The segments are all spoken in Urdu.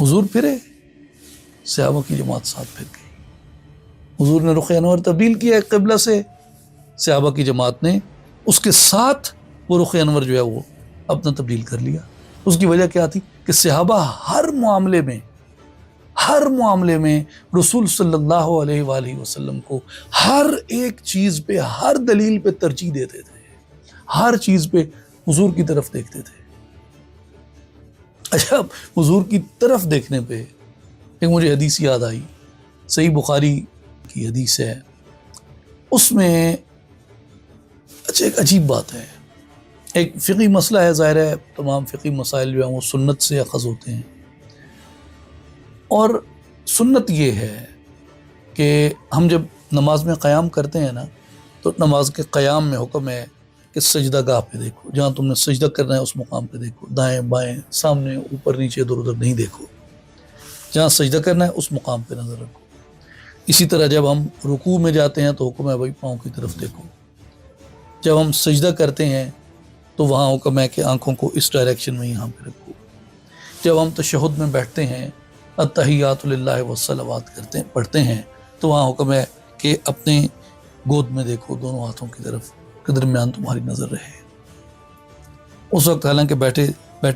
حضور پھرے، صحابہ کی جماعت ساتھ پھر گئی۔ حضور نے رخ انور تبدیل کیا ایک قبلہ سے، صحابہ کی جماعت نے اس کے ساتھ وہ رخ انور جو ہے وہ اپنا تبدیل کر لیا۔ اس کی وجہ کیا تھی کہ صحابہ ہر معاملے میں رسول صلی اللہ علیہ وآلہ وسلم کو ہر ایک چیز پہ، ہر دلیل پہ ترجیح دیتے تھے، ہر چیز پہ حضور کی طرف دیکھتے تھے۔ اچھا، حضور کی طرف دیکھنے پہ ایک مجھے حدیث یاد آئی، صحیح بخاری کی حدیث ہے، اس میں اچھا ایک عجیب بات ہے، ایک فقہی مسئلہ ہے، ظاہر ہے تمام فقہی مسائل جو ہیں وہ سنت سے اخذ ہوتے ہیں، اور سنت یہ ہے کہ ہم جب نماز میں قیام کرتے ہیں نا، تو نماز کے قیام میں حکم ہے کہ سجدہ گاہ پہ دیکھو، جہاں تم نے سجدہ کرنا ہے اس مقام پہ دیکھو، دائیں بائیں سامنے اوپر نیچے ادھر ادھر نہیں دیکھو، جہاں سجدہ کرنا ہے اس مقام پہ نظر رکھو۔ اسی طرح جب ہم رکوع میں جاتے ہیں تو حکم ہے بھائی پاؤں کی طرف دیکھو، جب ہم سجدہ کرتے ہیں تو وہاں حکم ہے کہ آنکھوں کو اس ڈائریکشن میں یہاں پہ رکھو، جب ہم تشہد میں بیٹھتے ہیں التحیات للہ والصلوات پڑھتے ہیں تو وہاں حکم ہے کہ اپنے گود میں دیکھو، دونوں ہاتھوں کی طرف کے درمیان تمہاری نظر رہے۔ اس وقت حالانکہ بیٹھے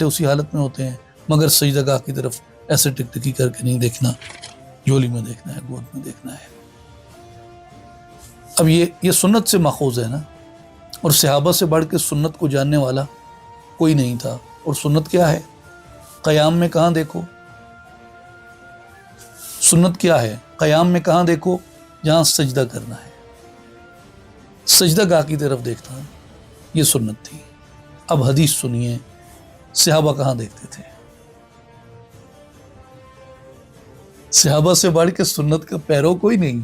اسی حالت میں ہوتے ہیں، مگر سجدہ گاہ کی طرف ایسے ٹک ٹکی کر کے نہیں دیکھنا، جولی میں دیکھنا ہے، گود میں دیکھنا ہے۔ اب یہ سنت سے ماخوذ ہے نا، اور صحابہ سے بڑھ کے سنت کو جاننے والا کوئی نہیں تھا۔ اور سنت کیا ہے؟ قیام میں کہاں دیکھو؟ سنت کیا ہے؟ قیام میں کہاں دیکھو؟ جہاں سجدہ کرنا ہے، سجدہ گاہ کی طرف دیکھنا ہے، یہ سنت تھی۔ اب حدیث سنیے، صحابہ کہاں دیکھتے تھے؟ صحابہ سے بڑھ کے سنت کا پیرو کوئی نہیں،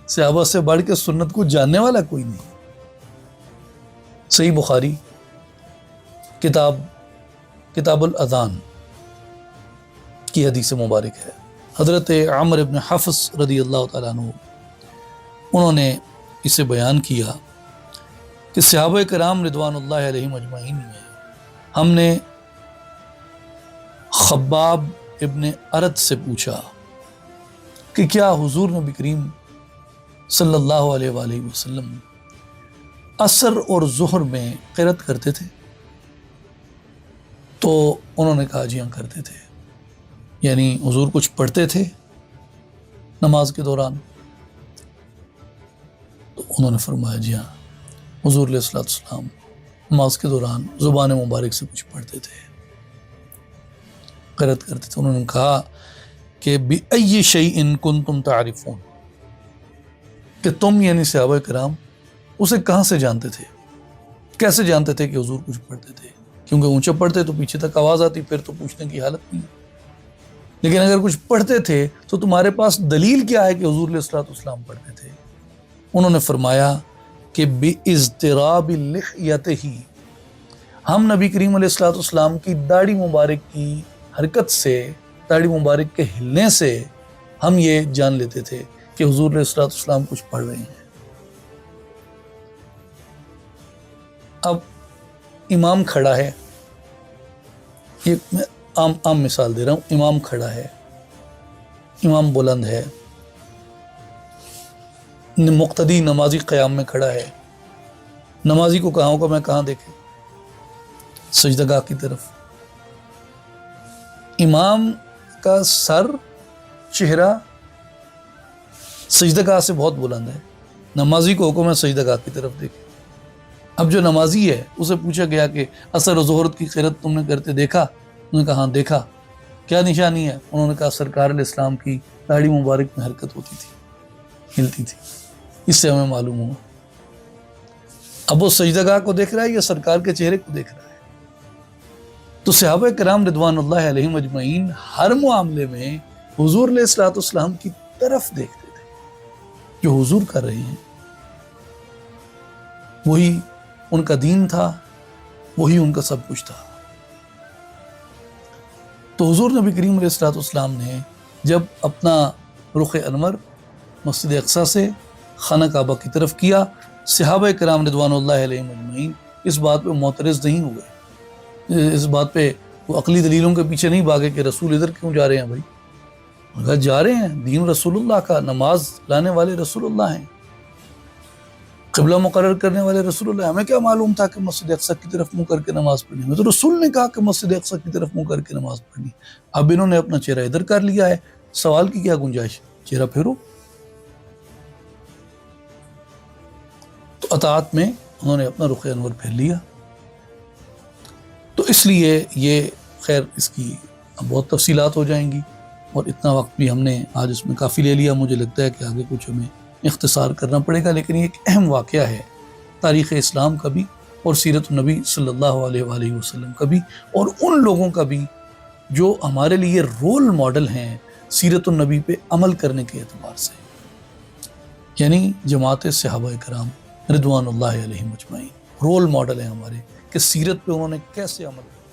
صحابہ سے بڑھ کے سنت کو جاننے والا کوئی نہیں۔ صحیح بخاری کتاب الاذان کی حدیث مبارک ہے، حضرت عمر بن حفص رضی اللہ تعالیٰ عنہ انہوں نے اسے بیان کیا کہ صحابہ کرام رضوان اللہ علیہم اجمعین میں ہم نے خباب ابن ارد سے پوچھا کہ کیا حضور نبی کریم صلی اللہ علیہ وآلہ وسلم عصر اور ظہر میں قرأت کرتے تھے؟ تو انہوں نے کہا جی ہاں کرتے تھے، یعنی حضور کچھ پڑھتے تھے نماز کے دوران؟ تو انہوں نے فرمایا جی ہاں، حضور علیہ الصلوۃ والسلام نماز کے دوران زبان مبارک سے کچھ پڑھتے تھے، قرأت کرتے تھے۔ انہوں نے کہا کہ بِأَيِّ شَيْءٍ كُنتُمْ تَعْرِفُونَ، کہ تم یعنی صحابہ کرام اسے کہاں سے جانتے تھے، کیسے جانتے تھے کہ حضور کچھ پڑھتے تھے؟ کیونکہ اونچا پڑھتے تو پیچھے تک آواز آتی، پھر تو پوچھنے کی حالت نہیں۔ لیکن اگر کچھ پڑھتے تھے تو تمہارے پاس دلیل کیا ہے کہ حضور علیہ الصلوۃ والسلام پڑھتے تھے؟ انہوں نے فرمایا کہ بِإِضْطِرَابِ لِحْيَتِهِ، ہم نبی کریم علیہ الصلوۃ والسلام کی داڑھی مبارک کی حرکت سے، داڑھی مبارک کے ہلنے سے ہم یہ جان لیتے تھے کہ حضور علیہ الصلوۃ والسلام کچھ پڑھ رہے ہیں۔ اب امام کھڑا ہے، یہ میں عام مثال دے رہا ہوں، امام کھڑا ہے، امام بلند ہے، مقتدی نمازی قیام میں کھڑا ہے، نمازی کو کہاں ہوگا میں کہاں دیکھے؟ سجدہ گاہ کی طرف۔ امام کا سر، چہرہ سجدہ گاہ سے بہت بلند ہے، نمازی کو حکم ہے سجدہ گاہ کی طرف دیکھے۔ اب جو نمازی ہے اسے پوچھا گیا کہ عصر و ظہر کی قرأت تم نے کرتے دیکھا؟ انہوں نے کہا ہاں دیکھا، کیا نشانی ہے؟ انہوں نے کہا سرکار علیہ السلام کی داڑھی مبارک میں حرکت ہوتی تھی، ہلتی تھی، اس سے ہمیں معلوم ہوا۔ اب وہ سجدہ گاہ کو دیکھ رہا ہے یا سرکار کے چہرے کو دیکھ رہا ہے؟ تو صحابہ کرام رضوان اللہ علیہم اجمعین ہر معاملے میں حضور علیہ الصلوۃ والسلام کی طرف دیکھتے تھے، جو حضور کر رہے ہیں وہی ان کا دین تھا، وہی ان کا سب کچھ تھا۔ تو حضور نبی کریم علیہ الصلوۃ والسلام نے جب اپنا رخ انور مسجد اقصیٰ سے خانہ کعبہ کی طرف کیا، صحابہ کرام رضوان اللہ علیہم اجمعین اس بات پہ معترض نہیں ہوئے، اس بات پہ وہ عقلی دلیلوں کے پیچھے نہیں بھاگے کہ رسول ادھر کیوں جا رہے ہیں بھائی. اگر جا رہے ہیں، دین رسول اللہ کا، نماز لانے والے رسول اللہ ہیں، قبلہ مقرر کرنے والے رسول اللہ. ہمیں کیا معلوم تھا کہ مسجد اقصی کی طرف منہ کر کے نماز پڑھنی؟ ہمیں تو رسول نے کہا کہ مسجد اقصی کی طرف منہ کر کے نماز پڑھنی. اب انہوں نے اپنا چہرہ ادھر کر لیا ہے، سوال کی کیا گنجائش؟ چہرہ پھیرو. تو اطاعت میں انہوں نے اپنا رخ انور پھیر لیا. تو اس لیے یہ خیر اس کی بہت تفصیلات ہو جائیں گی، اور اتنا وقت بھی ہم نے آج اس میں کافی لے لیا. مجھے لگتا ہے کہ آگے کچھ ہمیں اختصار کرنا پڑے گا، لیکن یہ ایک اہم واقعہ ہے تاریخ اسلام کا بھی، اور سیرت النبی صلی اللہ علیہ وآلہ وسلم کا بھی، اور ان لوگوں کا بھی جو ہمارے لیے رول ماڈل ہیں سیرت النبی پہ عمل کرنے کے اعتبار سے، یعنی جماعت صحابہ کرام رضوان اللہ علیہم اجمعین رول ماڈل ہیں ہمارے کہ سیرت پہ انہوں نے کیسے عمل کیا.